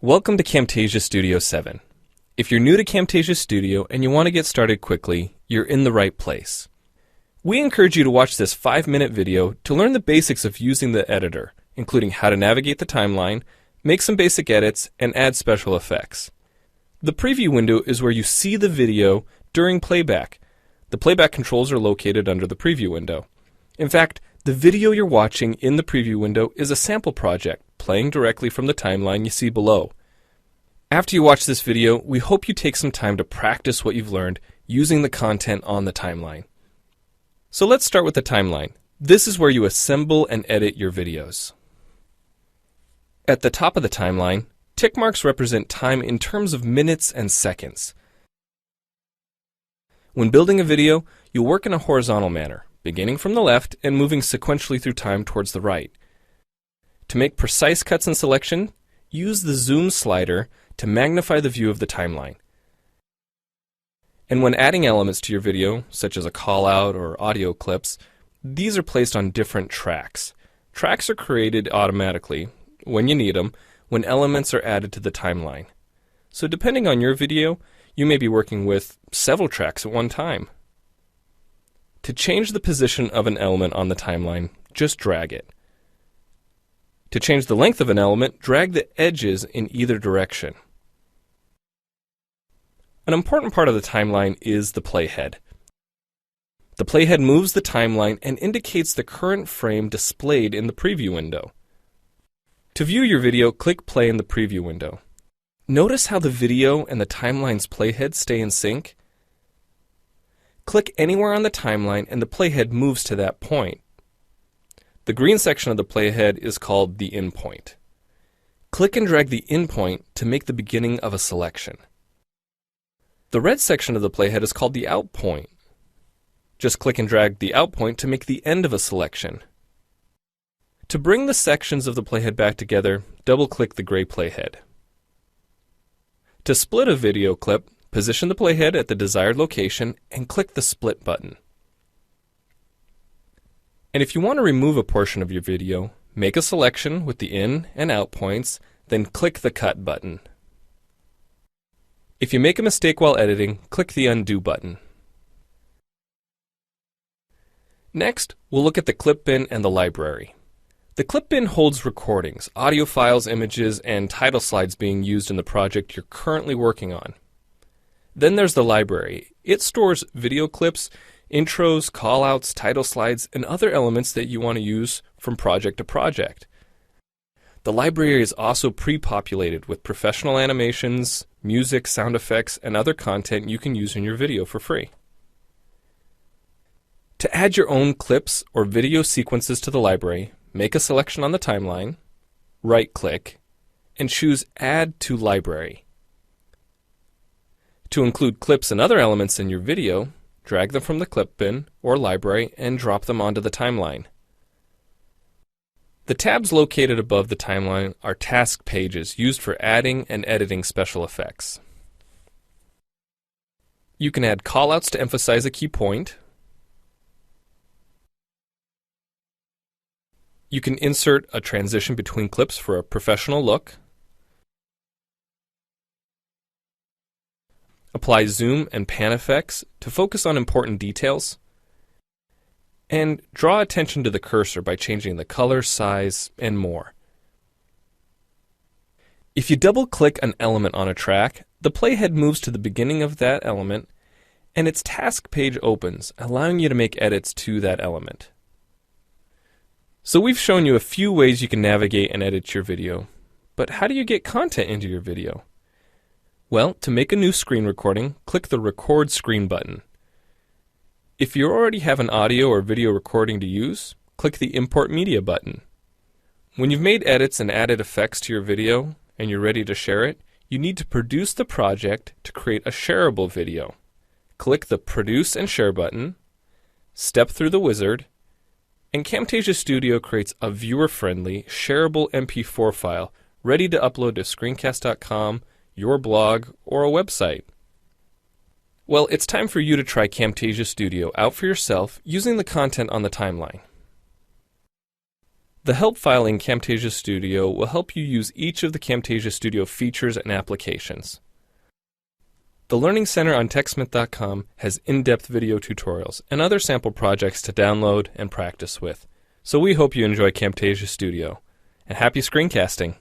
Welcome to Camtasia Studio 7. If you're new to Camtasia Studio and you want to get started quickly, you're in the right place. We encourage you to watch this 5-minute video to learn the basics of using the editor, including how to navigate the timeline, make some basic edits, and add special effects. The preview window is where you see the video during playback. The playback controls are located under the preview window. In fact, the video you're watching in the preview window is a sample project playing directly from the timeline you see below. After you watch this video, we hope you take some time to practice what you've learned using the content on the timeline. So let's start with the timeline. This is where you assemble and edit your videos. At the top of the timeline, tick marks represent time in terms of minutes and seconds. When building a video, you'll work in a horizontal manner, beginning from the left and moving sequentially through time towards the right. To make precise cuts and selection, use the zoom slider to magnify the view of the timeline. And when adding elements to your video, such as a call-out or audio clips, these are placed on different tracks. Tracks are created automatically, when you need them, when elements are added to the timeline. So depending on your video, you may be working with several tracks at one time. To change the position of an element on the timeline, just drag it. To change the length of an element, drag the edges in either direction. An important part of the timeline is the playhead. The playhead moves the timeline and indicates the current frame displayed in the preview window. To view your video, click play in the preview window. Notice how the video and the timeline's playhead stay in sync? Click anywhere on the timeline and the playhead moves to that point. The green section of the playhead is called the in point. Click and drag the in point to make the beginning of a selection. The red section of the playhead is called the out point. Just click and drag the out point to make the end of a selection. To bring the sections of the playhead back together, double-click the gray playhead. To split a video clip, position the playhead at the desired location and click the split button. And if you want to remove a portion of your video, make a selection with the in and out points, then click the cut button. If you make a mistake while editing, click the undo button. Next, we'll look at the clip bin and the library. The clip bin holds recordings, audio files, images, and title slides being used in the project you're currently working on. Then there's the library. It stores video clips, intros, callouts, title slides, and other elements that you want to use from project to project. The library is also pre-populated with professional animations, music, sound effects, and other content you can use in your video for free. To add your own clips or video sequences to the library, make a selection on the timeline, right-click, and choose Add to Library. To include clips and other elements in your video, drag them from the clip bin or library and drop them onto the timeline. The tabs located above the timeline are task pages used for adding and editing special effects. You can add callouts to emphasize a key point. You can insert a transition between clips for a professional look. Apply zoom and pan effects to focus on important details. And draw attention to the cursor by changing the color, size, and more. If you double-click an element on a track, the playhead moves to the beginning of that element, and its task page opens, allowing you to make edits to that element. So we've shown you a few ways you can navigate and edit your video, but how do you get content into your video? Well, to make a new screen recording, click the Record Screen button. If you already have an audio or video recording to use, click the Import Media button. When you've made edits and added effects to your video and you're ready to share it, you need to produce the project to create a shareable video. Click the Produce and Share button, step through the wizard, and Camtasia Studio creates a viewer-friendly, shareable MP4 file ready to upload to screencast.com, your blog, or a website. Well, it's time for you to try Camtasia Studio out for yourself using the content on the timeline. The help file in Camtasia Studio will help you use each of the Camtasia Studio features and applications. The Learning Center on TechSmith.com has in-depth video tutorials and other sample projects to download and practice with. So we hope you enjoy Camtasia Studio. And happy screencasting!